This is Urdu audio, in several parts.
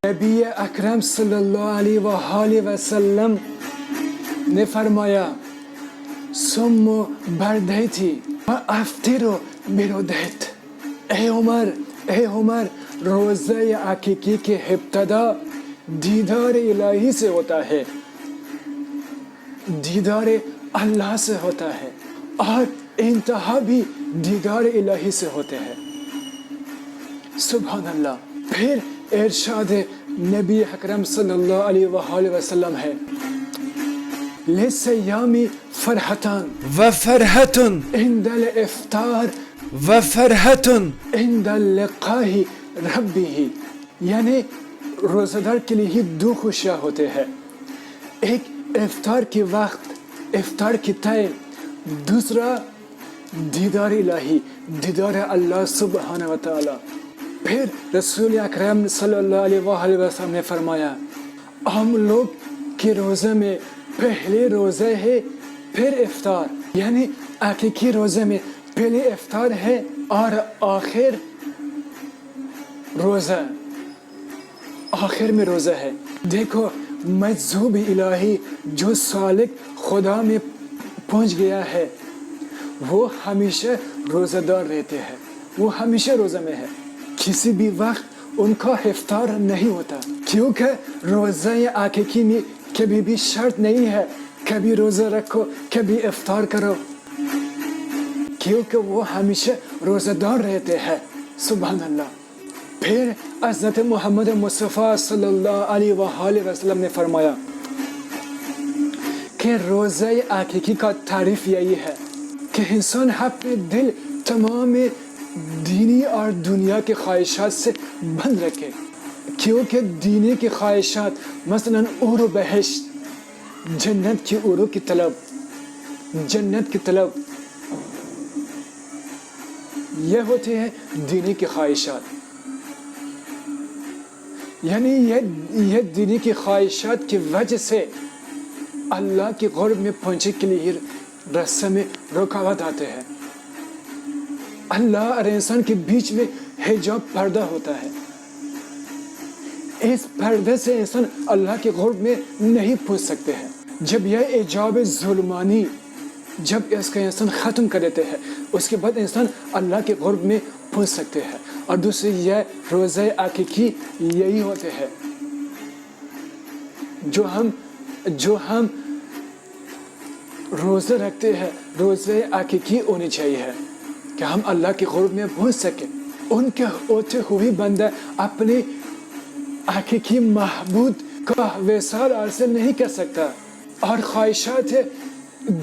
نبی اکرم صلی اللہ علیہ وآلہ وسلم نے فرمایا ثم بردیتی وافطر برودیت. اے عمر روزہ عقیقی کے ابتدا دیدار الہی سے ہوتا ہے، دیدار اللہ سے ہوتا ہے، اور انتہا بھی دیدار الہی سے ہوتے ہیں. سبحان اللہ. پھر ارشاد نبی اکرم صلی اللہ علیہ وآلہ وسلم ہے للصیام فرحتان وفرحۃ عند الافطار وفرحۃ عند لقاء ربہ. یعنی روزہ دار کے لیے ہی دو خوشیاں ہوتے ہیں، ایک افطار کے وقت، افطار کی ٹائم، دوسرا دیدار الہی، دیدار اللہ سبحانہ و تعالی. پھر رسول اکرم صلی اللہ علیہ وآلہ وسلم نے فرمایا ہم لوگ کے روزے میں پہلے روزے ہے پھر افطار، یعنی عقیقی روزے میں پہلے افطار ہے اور آخر روزہ، آخر میں روزہ ہے. دیکھو مجذوب الہی جو سالک خدا میں پہنچ گیا ہے وہ ہمیشہ روزہ دار رہتے ہیں، وہ ہمیشہ روزہ میں ہے، کسی بھی وقت ان کا افطار نہیں ہوتا، کیونکہ روزہ عقیقی میں کبھی بھی شرط نہیں ہے کبھی روزہ رکھو کبھی افطار کرو، کیونکہ وہ ہمیشہ روزہ دار رہتے ہیں. سبحان اللہ. پھر حضرت محمد مصطفیٰ صلی اللہ علیہ وآلہ وسلم نے فرمایا کہ روزہ عقیقی کا تعریف یہی ہے کہ انسان اپنے دل تمام دینی اور دنیا کے خواہشات سے بند رکھے، کیونکہ دینی کی خواہشات مثلا عور و بہشت، جنت کی عوروں کی طلب، جنت کی طلب، یہ ہوتے ہیں دینی کی خواہشات. یعنی یہ دینی کی خواہشات کی وجہ سے اللہ کے قرب میں پہنچنے کے لیے راستے میں رکاوٹ آتے ہیں. اللہ اور انسان کے بیچ میں حجاب پردہ ہوتا ہے، اس پردے سے انسان اللہ کے قرب میں نہیں پہنچ سکتے ہیں. جب یہ حجاب ظلمانی جب اس کا انسان ختم کر دیتے ہیں اس کے بعد انسان اللہ کے قرب میں پہنچ سکتے ہیں. اور دوسرے یہ روزہ عقیقی یہی ہوتے ہیں جو ہم روزہ رکھتے ہیں، روزہ عقیقی ہونی چاہیے کہ ہم اللہ کے قرب میں پہنچ سکیں. ان کے ہوتے ہوئے بندہ اپنے حقیقی محبوب کا وصال حاصل نہیں کر سکتا، اور خواہشات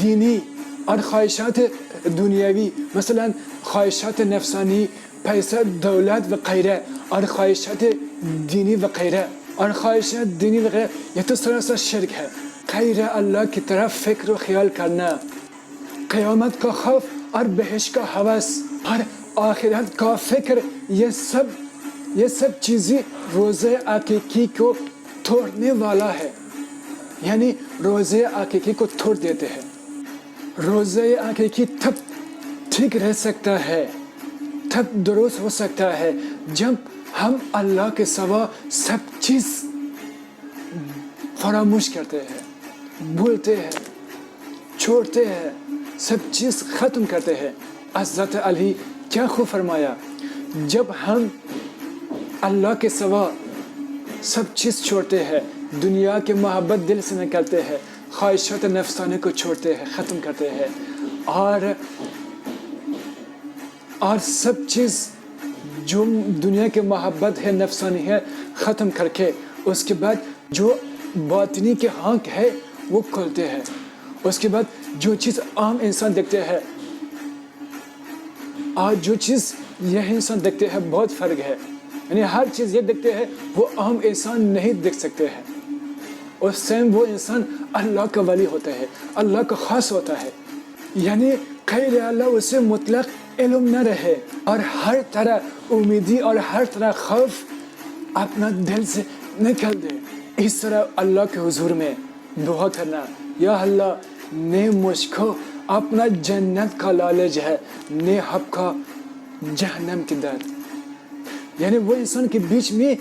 دینی اور خواہشات دنیاوی، مثلا خواہشات نفسانی، پیسہ دولت وغیرہ، اور خواہشات دینی وغیرہ، اور خواہشات دینی وغیرہ، یہ تو سراسر شرک ہے. غیر اللہ کی طرف فکر و خیال کرنا، قیامت کا خوف اور بہشت کا ہوس اور آخرت کا فکر، یہ سب چیزیں روزہ عقیقی کو توڑنے والا ہے. یعنی روزہ عقیقی کو توڑ دیتے ہیں. روزہ عقیقی تب ٹھیک رہ سکتا ہے، تب درست ہو سکتا ہے جب ہم اللہ کے سوا سب چیز فراموش کرتے ہیں، بھولتے ہیں، چھوڑتے ہیں، سب چیز ختم کرتے ہیں. حضرت علی کیا خوب فرمایا، جب ہم اللہ کے سوا سب چیز چھوڑتے ہیں، دنیا کے محبت دل سے نکلتے ہیں، خواہشات نفسانی کو چھوڑتے ہیں، ختم کرتے ہیں، اور سب چیز جو دنیا کے محبت ہے نفسانی ہے ختم کر کے اس کے بعد جو باطنی کے آنکھ ہے وہ کھولتے ہیں. اس کے بعد جو چیز عام انسان دیکھتے ہیں اور جو چیز یہ انسان دیکھتے ہیں بہت فرق ہے. یعنی ہر چیز یہ دیکھتے ہیں وہ عام انسان نہیں دیکھ سکتے ہیں. اور سیم وہ انسان اللہ کا ولی ہوتا ہے، اللہ کا خاص ہوتا ہے. یعنی غیر اللہ اسے مطلق علم نہ رہے اور ہر طرح امیدی اور ہر طرح خوف اپنا دل سے نکل دے. اس طرح اللہ کے حضور میں دعا کرنا، یا اللہ نے مجھ کو اپنا جنت کا لالچ ہے، نے حق کا جہنم کی درد. یعنی وہ انسان کے بیچ میں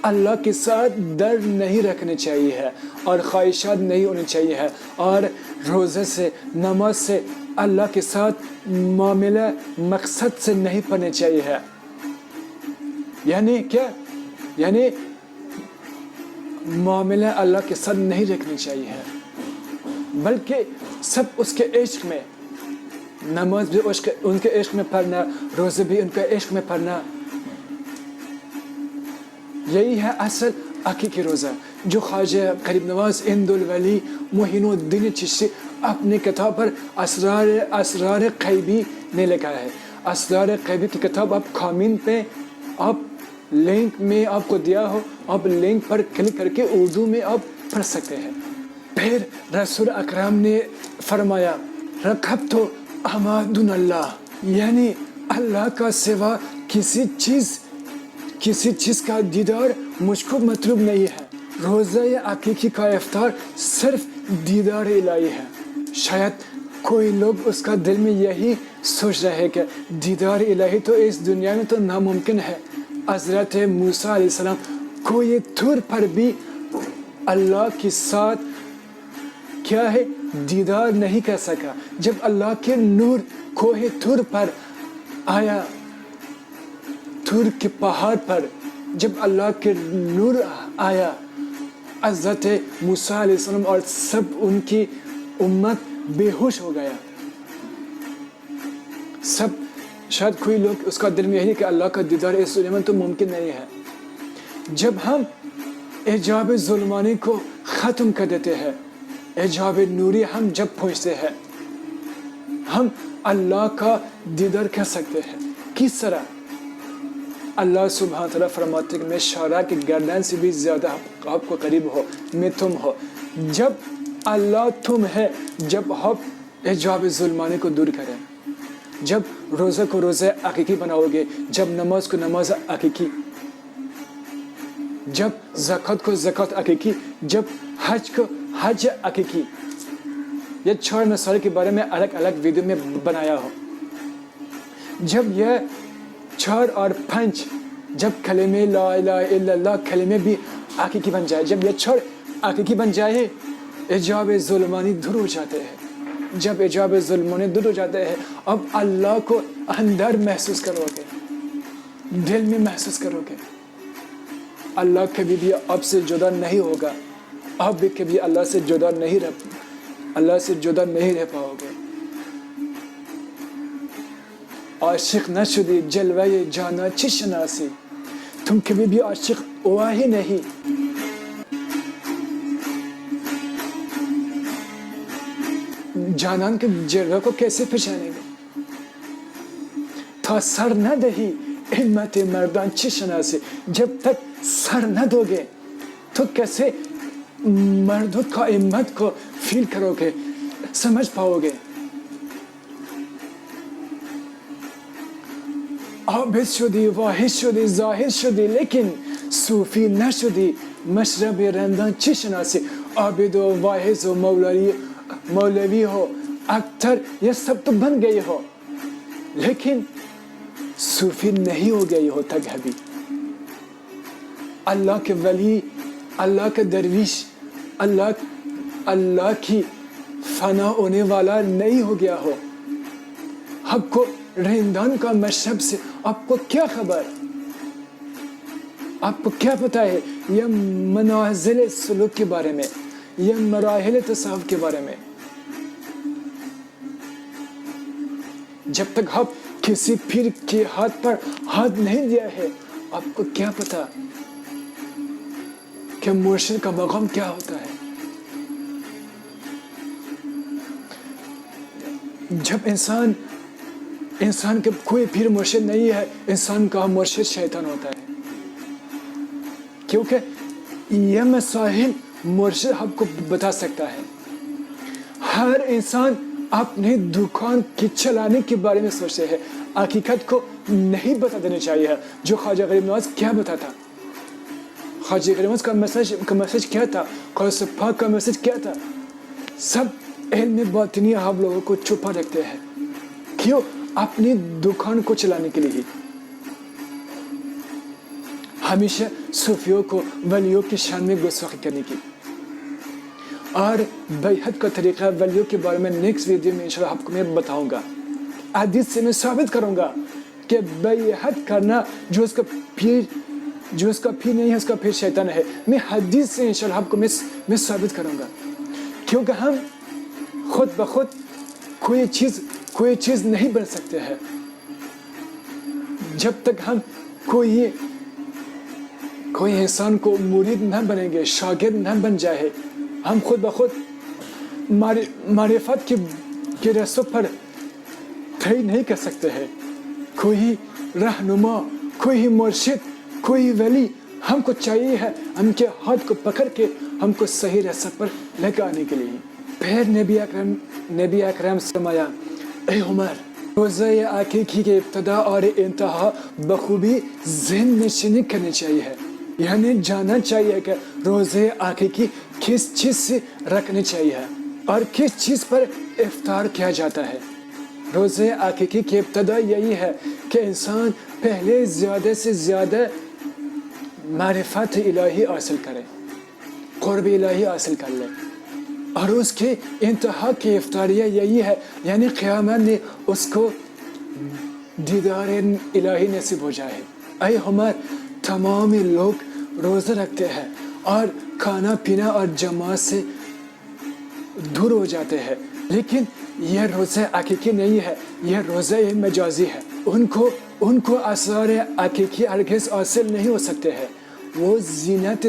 اللہ کے ساتھ ڈر نہیں رکھنی چاہیے ہے اور خواہشات نہیں ہونی چاہیے ہے، اور روزے سے نماز سے اللہ کے ساتھ معاملہ مقصد سے نہیں پڑھنے چاہیے ہے. یعنی کیا؟ یعنی معاملہ اللہ کے ساتھ نہیں رکھنی چاہیے ہے، بلکہ سب اس کے عشق میں، نماز بھی ان کے عشق میں پڑھنا، روزے بھی ان کے عشق میں پڑھنا. یہی ہے اصل حقیقی روزہ جو خواجہ غریب نواز ہند الولی معین الدین چشتی اپنی کتاب پر اسرار غیبی نے لکھا ہے. اسرار غیبی کی کتاب آپ کامنٹ پہ آپ لنک میں آپ کو دیا ہو، آپ لنک پر کلک کر کے اردو میں آپ پڑھ سکتے ہیں. پھر رسول اکرم نے فرمایا رکھب تو احمد اللہ، یعنی اللہ کا سوا کسی چیز کا دیدار مجھ کو مطلوب نہیں ہے. روزہ عقیقی کا افطار صرف دیدار الہی ہے. شاید کوئی لوگ اس کا دل میں یہی سوچ رہے کہ دیدار الہی تو اس دنیا میں تو ناممکن ہے. حضرت موسیٰ علیہ السلام کوئی طور پر بھی اللہ کے ساتھ کیا ہے دیدار نہیں کر سکا. جب اللہ کے نور کوہ طور پر آیا، طور کے پہاڑ پر جب اللہ کے نور آیا، حضرت موسیٰ علیہ السلام اور سب ان کی امت بے ہوش ہو گیا. سب شاید کوئی لوگ اس کا دل میں یہی کہ اللہ کا دیدار اس دنیا میں تو ممکن نہیں ہے. جب ہم حجاب ظلمانی کو ختم کر دیتے ہیں، حجاب نوری ہم جب پہنچتے ہیں، ہم اللہ کا دیدار کر سکتے ہیں. کس طرح؟ اللہ سبحانہ تعالیٰ فرماتے کہ میں شعراء کی گردن سے بھی زیادہ آپ کو قریب ہو، میں تم ہو. جب اللہ تم ہے، جب آپ حجاب ظلمانی کو دور کریں، جب روزہ کو روزہ حقیقی بناؤ گے، جب نماز کو نماز حقیقی، جب زکوٰۃ کو زکوٰۃ حقیقی، جب حج کو حج حقیقی. یہ 4 مسائل کے بارے میں الگ الگ ویڈیو میں بنایا ہو. جب یہ 4 اور 5 جب کلمہ لا الہ الا اللہ کلمے بھی حقیقی بن جائے، جب یہ 4 حقیقی بن جائے، حجاب ظلمانی دور ہو جاتے ہیں. جب حجاب ظلمانی دور ہو جاتے ہیں، اب اللہ کو اندر محسوس کرو گے، دل میں محسوس کرو گے. اللہ کبھی بھی آپ سے جدا نہیں ہوگا، آپ بھی کبھی اللہ سے جدا نہیں رہ پاؤ گے. عاشق نہ شدی جلوہ جانا چی شناسی، تم کبھی بھی عاشق ہوا ہی نہیں. جانان کے جلوہ کو کیسے پہچانیں گے؟ تا سر نہ دہی ہمت مردان چی شناسی، جب تک سر نہ دو گے تو کیسے مردوں کا ہمت کو فیل کرو گے، سمجھ پاؤ گے. عابد شدی، واحد شدی، ظاہر شدی، لیکن صوفی نہ شدی مشرب رندان چی شناسی. عابد و واحد و مولوی ہو، اکثر یہ سب تو بن گئی ہو، لیکن صوفی نہیں ہو گئی ہو تک ابھی. اللہ کے ولی، اللہ کے درویش، اللہ کی فنا ہونے والا نہیں ہو گیا ہو. آپ کو رندان کا مشرب سے آپ کو کیا خبر؟ آپ کو کیا پتا ہے یہ منازل سلوک کے بارے میں، یہ مراحل تصوف کے بارے میں؟ جب تک آپ کسی پیر کے ہاتھ پر ہاتھ نہیں دیا ہے، آپ کو کیا پتا کہ مرشد کا مقام کیا ہوتا ہے؟ جب انسان کے کوئی پیر مرشد نہیں ہے، انسان کا مرشد شیطان ہوتا ہے. کیونکہ یہ مسائل مرشد آپ کو بتا سکتا ہے. ہر انسان اپنے دکان کی چلانے کے بارے میں سوچتے ہیں، حقیقت کو نہیں بتا دینا چاہیے. جو خواجہ غریب نواز کیا بتاتا، خواجہ غریب نواز کا میسج کیا تھا، غوث پاک کا میسج کیا تھا، سب علم باطنی آپ لوگوں کو چھپا رکھتے ہیں. کیوں؟ اپنی دکان کو چلانے کے لیے. ہمیشہ صوفیوں کو ولیوں کی شان میں گستاخی کرنے کی. اور بیعت کا طریقہ ولیوں کے بارے میں نیکسٹ ویڈیو میں انشاءاللہ آپ کو میں بتاؤں گا. حدیث سے میں ثابت کروں گا کہ بیعت کرنا جو اس کا پیر نہیں ہے اس کا پیر شیطان ہے. میں حدیث سے انشاءاللہ آپ کو میں ثابت کروں گا. کیونکہ ہم خود بخود کوئی چیز نہیں بن سکتے ہیں. جب تک ہم کوئی انسان کو مرید نہ بنیں گے, شاگرد نہ بن جائے, ہم خود بخود معرفت کے رستوں پر طے نہیں کر سکتے ہیں. کوئی رہنما, کوئی مرشد, کوئی ولی ہم کو چاہیے ہے ہم کے ہاتھ کو پکڑ کے ہم کو صحیح راستے پر لے کے آنے کے لیے. پھر نبی اکرم فرمایا, اے عمر, روزہ عقیقی کے ابتدا اور انتہا بخوبی ذہن نشینی کرنی چاہیے. یعنی جاننا چاہیے کہ روزہ عقیقی کس چیز سے رکھنی چاہیے اور کس چیز پر افطار کیا جاتا ہے. روزہ عقیقی کی ابتدا یہی ہے کہ انسان پہلے زیادہ سے زیادہ معرفت الہی حاصل کرے, قرب الہی حاصل کر لے. اور اس کے انتہا کی افطاریہ یہی ہے, یعنی قیامت میں اس کو دیدار الہی نصیب ہو جائے. اے عمر, تمام لوگ روزہ رکھتے ہیں اور کھانا پینا اور جماعت سے دور ہو جاتے ہیں, لیکن یہ روزہ حقیقی نہیں ہے, یہ روزہ مجازی ہے. ان کو اثار حقیقی ہرگز حاصل نہیں ہو سکتے ہیں. وہ زینت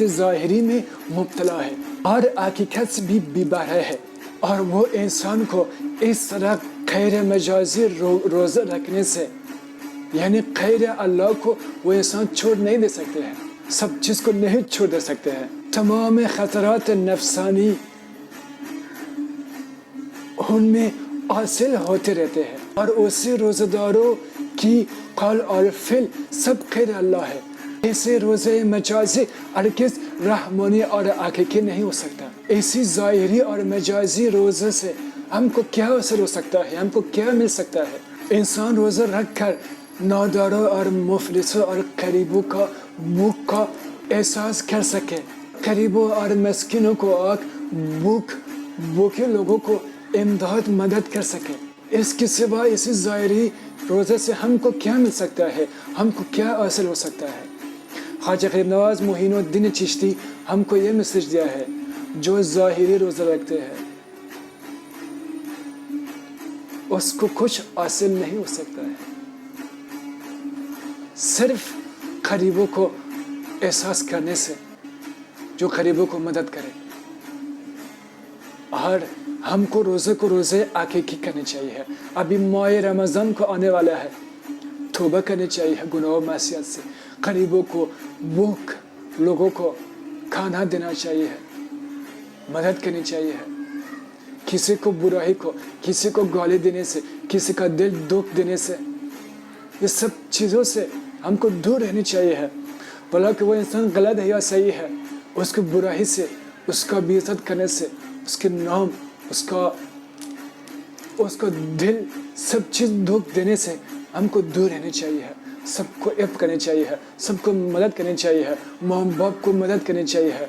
ظاہری میں مبتلا ہے اور حقیقت سے بھی بے ہے. اور وہ انسان کو اس طرح غیر مجازی روزہ رکھنے سے, یعنی غیر اللہ کو وہ انسان چھوڑ نہیں دے سکتے ہیں, سب چیز کو نہیں چھوڑ دے سکتے ہیں. تمام خطرات نفسانی ان میں حاصل ہوتے رہتے ہیں اور اسی روزہ داروں کی قول اور فعل سب غیر اللہ ہے. ایسے روزہ مجازی ہرگز رحمانی اور حقیقی نہیں ہو سکتا. ایسی ظاہری اور مجازی روزہ سے ہم کو کیا حاصل ہو سکتا ہے, ہم کو کیا مل سکتا ہے؟ انسان روزہ رکھ کر ناداروں اور مفلسوں اور غریبوں کا بھوک کا احساس کر سکے, غریبوں اور مسکینوں کو بھوکے لوگوں کو امداد مدد کر سکے. اس کے سوا اسی ظاہری روزے سے ہم کو کیا مل سکتا ہے, ہم کو کیا حاصل ہو سکتا ہے؟ خواجہ غریب نواز معین الدین چشتی ہم کو یہ میسج دیا ہے, جو ظاہری روزہ رکھتے ہیں اس کو کچھ حاصل نہیں ہو سکتا ہے. صرف غریبوں کو احساس کرنے سے, جو غریبوں کو مدد کرے. اور ہم کو روزے حقیقی کرنے چاہیے. ابھی ماہ رمضان کو آنے والا ہے, توبہ کرنی چاہیے گناہ و معصیت سے. غریبوں کو, بھوک لوگوں کو کھانا دینا چاہیے, مدد کرنی چاہیے. کسی کو برائی کو, کسی کو گالی دینے سے, کسی کا دل دکھ دینے سے, یہ سب چیزوں سے ہم کو دور رہنی چاہیے ہے. بھلا کہ وہ انسان غلط ہے یا صحیح ہے, اس کو برائی سے, اس کا بے عزت کرنے سے, اس کے نام, اس کا دل, سب چیز دکھ دینے سے ہم کو دور رہنی چاہیے ہے. سب کو عفو کرنی چاہیے ہے, سب کو مدد کرنی چاہیے ہے, ماں باپ کو مدد کرنی چاہیے ہے,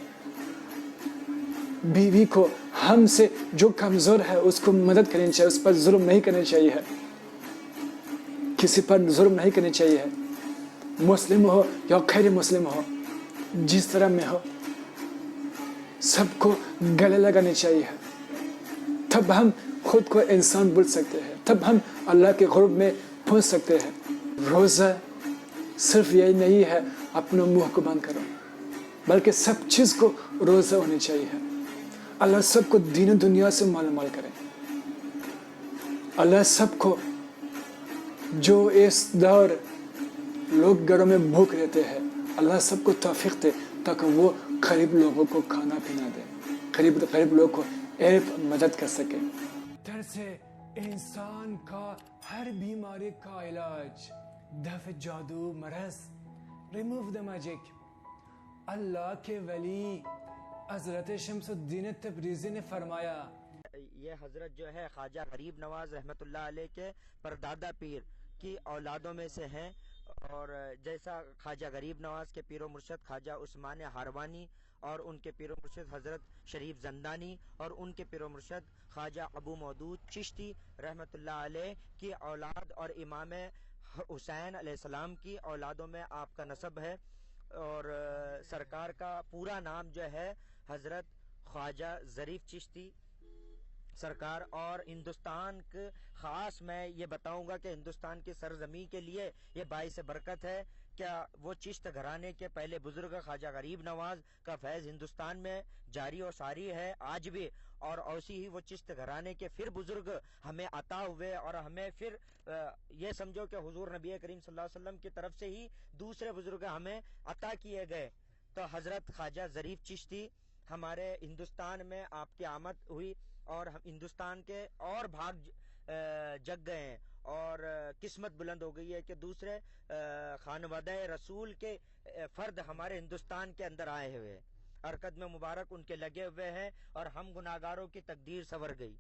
بیوی کو, ہم سے جو کمزور ہے اس کو مدد کرنی چاہیے, اس پر ظلم نہیں کرنا چاہیے ہے, کسی پر ظلم نہیں کرنی چاہیے ہے. مسلم ہو یا غیر مسلم ہو, جس طرح میں ہو, سب کو گلے لگانے چاہیے ہے. تب ہم خود کو انسان بول سکتے ہیں, تب ہم اللہ کے قرب میں پہنچ سکتے ہیں. روزہ صرف یہی نہیں ہے اپنا منہ کو بند کرو, بلکہ سب چیز کو روزہ ہونی چاہیے ہے. اللہ سب کو دین و دنیا سے مال مال کرے. اللہ سب کو, جو اس دور لوگ گھروں میں بھوک رہتے ہیں, اللہ سب کو توفیق دے تاکہ وہ غریب لوگوں کو کھانا پینا دے, غریب لوگوں کو مدد کر سکے. در سے انسان کا ہر بیماری کا علاج, دفع جادو مرض, ریموو دا میجک. اللہ کے ولی حضرت شمس الدین تبریزی نے فرمایا, یہ حضرت جو ہے خواجہ غریب نواز رحمۃ اللہ علیہ کے پردادا پیر کی اولادوں میں سے ہیں, اور جیسا خواجہ غریب نواز کے پیر و مرشد خواجہ عثمان ہاروانی اور ان کے پیر و مرشد حضرت شریف زندانی اور ان کے پیر و مرشد خواجہ ابو مودود چشتی رحمۃ اللہ علیہ کی اولاد اور امام حسین علیہ السلام کی اولادوں میں آپ کا نسب ہے. اور سرکار کا پورا نام جو ہے حضرت خواجہ ظریف چشتی سرکار. اور ہندوستان کے خاص میں یہ بتاؤں گا کہ ہندوستان کی سرزمین کے لیے یہ باعث برکت ہے. کیا وہ چشت گھرانے کے پہلے بزرگ خواجہ غریب نواز کا فیض ہندوستان میں جاری و ساری ہے آج بھی, اور ایسی ہی وہ چشت گھرانے کے پھر بزرگ ہمیں عطا ہوئے, اور ہمیں پھر یہ سمجھو کہ حضور نبی کریم صلی اللہ علیہ وسلم کی طرف سے ہی دوسرے بزرگ ہمیں عطا کیے گئے. تو حضرت خواجہ ظریف چشتی ہمارے ہندوستان میں آپ کی آمد ہوئی اور ہم ہندوستان کے اور بھاگ جگ گئے ہیں, اور قسمت بلند ہو گئی ہے کہ دوسرے خانوادہ رسول کے فرد ہمارے ہندوستان کے اندر آئے ہوئے اور قدم مبارک ان کے لگے ہوئے ہیں, اور ہم گناہگاروں کی تقدیر سنور گئی.